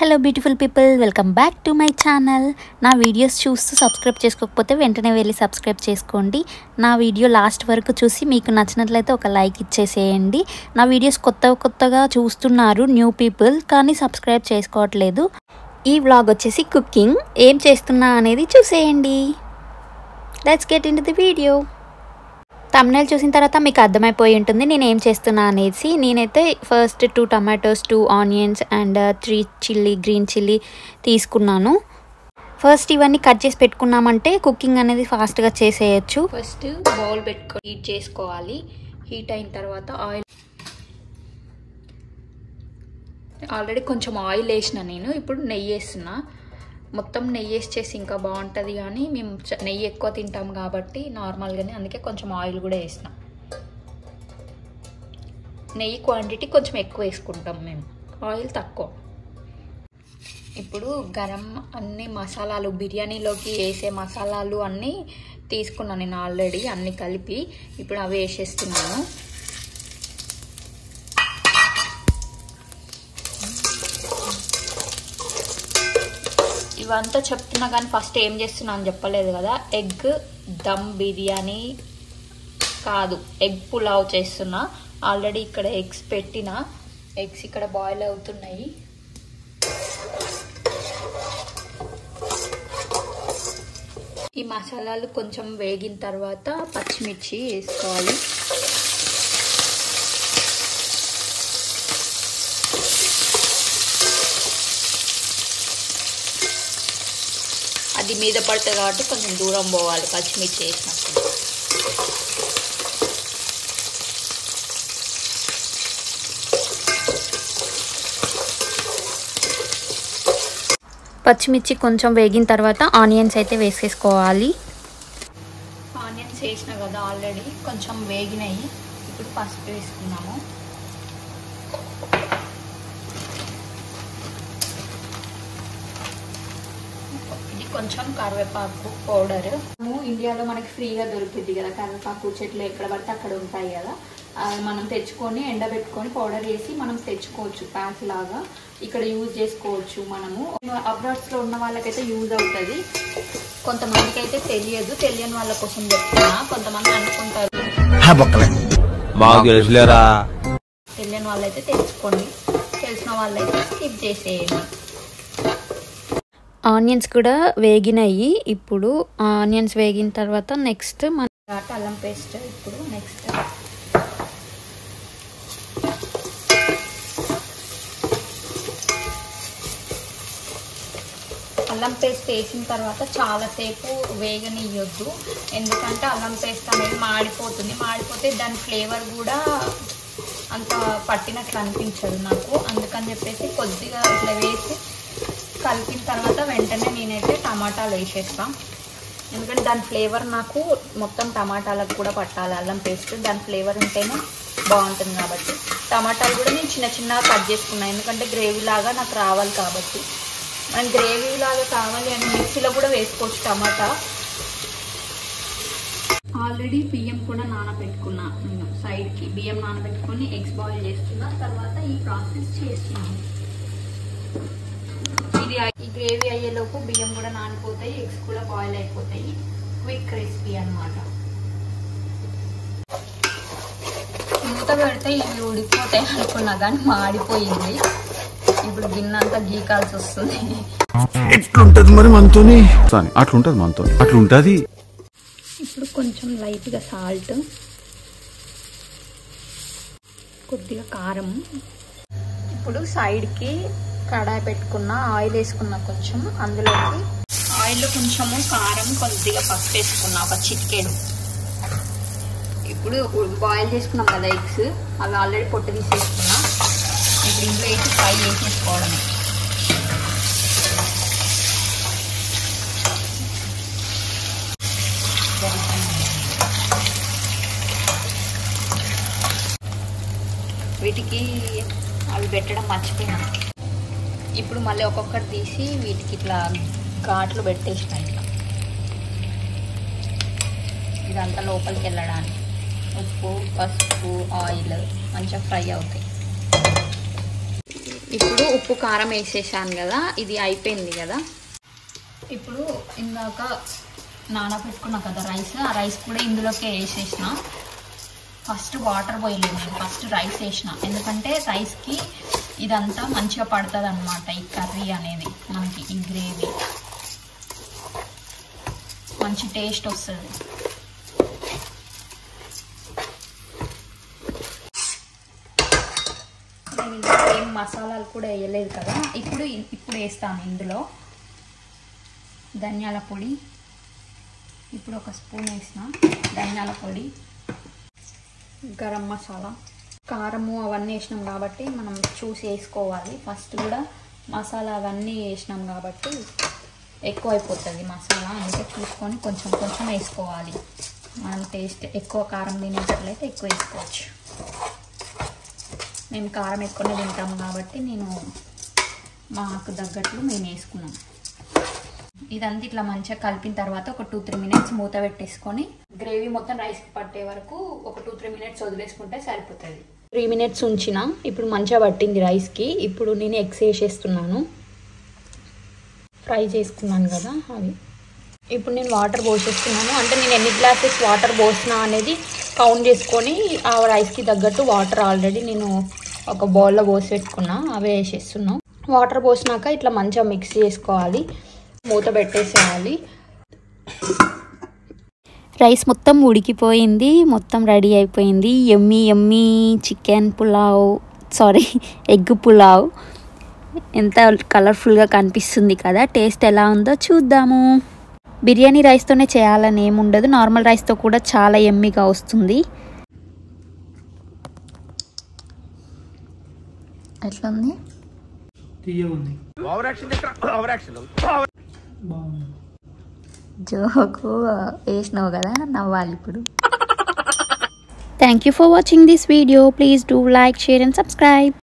Hello beautiful people, welcome back to my channel. నా videos చూస్తూ subscribe చేసుకోకపోతే వెంటనే వెళ్ళి సబ్స్క్రైబ్ చేసుకోండి. నా వీడియో లాస్ట్ వరకు చూసి మీకు నచ్చినట్లయితే ఒక లైక్ ఇచ్చేసేయండి. నా వీడియోస్ కొత్తగా చూస్తున్నారు న్యూ పీపుల్, కానీ సబ్స్క్రైబ్ చేసుకోవట్లేదు. ఈ వ్లాగ్ వచ్చేసి కుకింగ్, ఏం చేస్తున్నా అనేది చూసేయండి. Let's get into the video. Thumbnail చూసిన తర్వాత మీకు అర్థమైపోయి ఉంటుంది నేను ఏం చేస్తున్నా అనేసి. నేనైతే first 2 tomatoes, 2 onions and 3 green chilli తీసుకున్నాను. ఫస్ట్ ఇవన్నీ కట్ చేసి పెట్టుకున్నామంటే కుకింగ్ అనేది ఫాస్ట్గా చేసేయచ్చు. ఫస్ట్ బౌల్ పెట్టుకొని హీట్ చేసుకోవాలి. హీట్ అయిన తర్వాత ఆల్రెడీ కొంచెం ఆయిల్ వేసిన నేను, ఇప్పుడు నెయ్యి వేస్తున్నా. మొత్తం నెయ్యి వేసి ఇంకా బాగుంటుంది, కానీ మేము నెయ్యి ఎక్కువ తింటాం కాబట్టి నార్మల్గానే, అందుకే కొంచెం ఆయిల్ కూడా వేసిన. నెయ్యి క్వాంటిటీ కొంచెం ఎక్కువ వేసుకుంటాం మేము, ఆయిల్ తక్కువ. ఇప్పుడు గరం అన్ని మసాలాలు, బిర్యానీలోకి వేసే మసాలాలు అన్నీ తీసుకున్నాను నేను ఆల్రెడీ, అన్నీ కలిపి. ఇప్పుడు అవి వేసేస్తున్నాను. ఇవంతా చెప్తున్నా కానీ ఫస్ట్ ఏం చేస్తున్నా అని చెప్పలేదు కదా. ఎగ్ దమ్ బిర్యానీ కాదు, ఎగ్ పులావ్ చేస్తున్నా. ఆల్రెడీ ఇక్కడ ఎగ్స్ పెట్టిన, ఎగ్స్ ఇక్కడ బాయిల్ అవుతున్నాయి. ఈ మసాలాలు కొంచెం వేగిన తర్వాత పచ్చిమిర్చి వేసుకోవాలి. అది మీద పడుతుంది కాబట్టి కొంచెం దూరం పోవాలి పచ్చిమిర్చి వేసినప్పుడు. పచ్చిమిర్చి కొంచెం వేగిన తర్వాత ఆనియన్స్ అయితే వేసేసుకోవాలి. ఆనియన్స్ వేసిన కదా ఆల్రెడీ, కొంచెం వేగినాయి. ఇప్పుడు పసుపు వేసుకున్నాము. కొంచెం కరివేపాకు పౌడర్. ఇండియాలో మనకి ఫ్రీగా దొరుకుతుంది కదా కరివేపాకు చెట్లు, ఎక్కడ పడితే అక్కడ ఉంటాయి కదా. అది మనం తెచ్చుకొని ఎండబెట్టుకొని పౌడర్ వేసి మనం తెచ్చుకోవచ్చు ప్యాక్ లాగా. ఇక్కడ యూజ్ చేసుకోవచ్చు మనము. అబ్రాడ్స్లో ఉన్న వాళ్ళకైతే యూజ్ అవుతుంది. కొంతమందికి అయితే తెలియదు, తెలియని వాళ్ళ కోసం చెప్తున్నా. కొంతమంది అనుకుంటారు, తెలియని వాళ్ళైతే తెచ్చుకోండి, తెలిసిన వాళ్ళైతే స్కిప్ చేసేయండి. ఆనియన్స్ కూడా వేగినాయి. ఇప్పుడు ఆనియన్స్ వేగిన తర్వాత నెక్స్ట్ మన అల్లం పేస్ట్. ఇప్పుడు నెక్స్ట్ అల్లం పేస్ట్ వేసిన తర్వాత చాలాసేపు వేగనియొద్దు, ఎందుకంటే అల్లం పేస్ట్ అనేది మాడిపోతుంది. మాడిపోతే దాని ఫ్లేవర్ కూడా అంత పట్టినట్లు అనిపించదు నాకు. అందుకని చెప్పేసి కొద్దిగా ఇట్లా వేసి కలిపిన తర్వాత వెంటనే నేనైతే టమాటాలు వేసేస్తాను. ఎందుకంటే దాని ఫ్లేవర్ నాకు మొత్తం టమాటాలకు కూడా పట్టాలి అల్లం పేస్ట్. దాని ఫ్లేవర్ ఉంటేనే బాగుంటుంది కాబట్టి టమాటాలు కూడా నేను చిన్నగా కట్ చేసుకున్నాను. ఎందుకంటే గ్రేవీ లాగా నాకు రావాలి కాబట్టి. మనం గ్రేవీ లాగా కావాలి అని మిక్సీలో కూడా వేసుకోవచ్చు టమాటా. ఆల్రెడీ బియ్యం కూడా నానబెట్టుకున్నా నేను సైడ్కి. బియ్యం నానబెట్టుకొని ఎగ్స్ బాయిల్ చేస్తున్నా. తర్వాత ఈ ప్రాసెస్ చేస్తున్నాను. ఈ గ్రేవీ అయ్యేలోపు బియ్యం కూడా నానిపోతాయి, ఎగ్స్ కూడా బాయిల్ అయిపోతాయి. క్విక్ రెసిపీ అన్నమాట. మూత పెడితే ఇవి ఉడికిపోతాయి అనుకున్నా కానీ మాడిపోయింది. ఇప్పుడు గిన్నెంతా గీకాల్సి వస్తుంది. ఎట్లుంటది మరి మనతోని? అట్లుంటది మనతో, అట్లుంటది. ఇప్పుడు కొంచెం లైట్గా సాల్ట్, కొద్దిగా కారం. ఇప్పుడు సైడ్కి కడాయి పెట్టుకున్న, ఆయిల్ వేసుకున్నా కొంచెం. అందులోకి ఆయిల్ కొంచెము కారం, కొద్దిగా పసుపు వేసుకున్నా, ఒక చిటికెడు. ఇప్పుడు బాయిల్ చేసుకున్నాం కదా ఎగ్స్, అవి ఆల్రెడీ పొట్టు తీసేసుకున్నా. ఇప్పుడు ఇంట్లో వేసి ఫ్రై చేసేసుకోవడమే. వీటికి అవి పెట్టడం మర్చిపోయినా. ఇప్పుడు మళ్ళీ ఒక్కొక్కటి తీసి వీటికి ఇట్లా ఘాట్లు పెట్టేసిన. ఇట్లా ఇదంతా లోపలికి వెళ్ళడానికి. ఉప్పు, పసుపు, ఆయిల్ మంచిగా ఫ్రై అవుతాయి. ఇప్పుడు ఉప్పు కారం వేసేసాను కదా, ఇది అయిపోయింది కదా. ఇప్పుడు ఇందాక నానబెట్టుకున్నా కదా రైస్, ఆ రైస్ కూడా ఇందులోకి వేసేసిన. ఫస్ట్ వాటర్ పోయలేదు నేను, ఫస్ట్ రైస్ వేసిన. ఎందుకంటే రైస్కి ఇదంతా మంచిగా పడుతుంది అనమాట, ఈ కర్రీ అనేది మనకి, ఈ గ్రేవీ మంచి టేస్ట్ వస్తుంది. నేను ఇంకా ఏం మసాలాలు కూడా వేయలేదు కదా. ఇప్పుడు వేస్తాను ఇందులో ధనియాల పొడి. ఇప్పుడు ఒక స్పూన్ వేసిన ధనియాల పొడి, గరం మసాలా, కారము అవన్నీ వేసినాం కాబట్టి మనం చూసి వేసుకోవాలి. ఫస్ట్ కూడా మసాలా అవన్నీ వేసినాం కాబట్టి ఎక్కువ అయిపోతుంది మసాలా, అందుకే చూసుకొని కొంచెం కొంచెం వేసుకోవాలి. మనం టేస్ట్ ఎక్కువ కారం తినేటట్లయితే ఎక్కువ వేసుకోవచ్చు. మేము కారం ఎక్కువనే తింటాం కాబట్టి మాకు తగ్గట్లు మేము వేసుకున్నాం. ఇదంతా ఇట్లా మంచిగా కలిపిన తర్వాత ఒక 2-3 మినిట్స్ మూత పెట్టేసుకొని గ్రేవీ మొత్తం రైస్కి పట్టే వరకు ఒక 2-3 మినిట్స్ వదిలేసుకుంటే సరిపోతుంది. 3 మినిట్స్ ఉంచిన, ఇప్పుడు మంచిగా పట్టింది రైస్కి. ఇప్పుడు నేను ఎగ్స్ వేసేస్తున్నాను, ఫ్రై చేసుకున్నాను కదా అవి. ఇప్పుడు నేను వాటర్ పోసేస్తున్నాను. అంటే నేను ఎన్ని గ్లాసెస్ వాటర్ పోసినా అనేది కౌంట్ చేసుకొని ఆ రైస్కి తగ్గట్టు వాటర్ ఆల్రెడీ నేను ఒక బౌల్లో పోసి పెట్టుకున్నా, అవే వేసేస్తున్నాం. వాటర్ పోసినాక ఇట్లా మంచిగా మిక్స్ చేసుకోవాలి, మూత పెట్టేసేయాలి. రైస్ మొత్తం ఉడికిపోయింది, మొత్తం రెడీ అయిపోయింది. Yummy yummy chicken pulao, egg pulao. ఎంత కలర్ఫుల్గా కనిపిస్తుంది కదా. టేస్ట్ ఎలా ఉందో చూద్దాము. బిర్యానీ రైస్తోనే చేయాలని ఏముండదు, నార్మల్ రైస్తో కూడా చాలా యమ్మీగా వస్తుంది. ఎట్లుంది? జోకు వేసినావు కదా, నవ్వాలి ఇప్పుడు. Thank you for watching this video. Please do like, share and subscribe.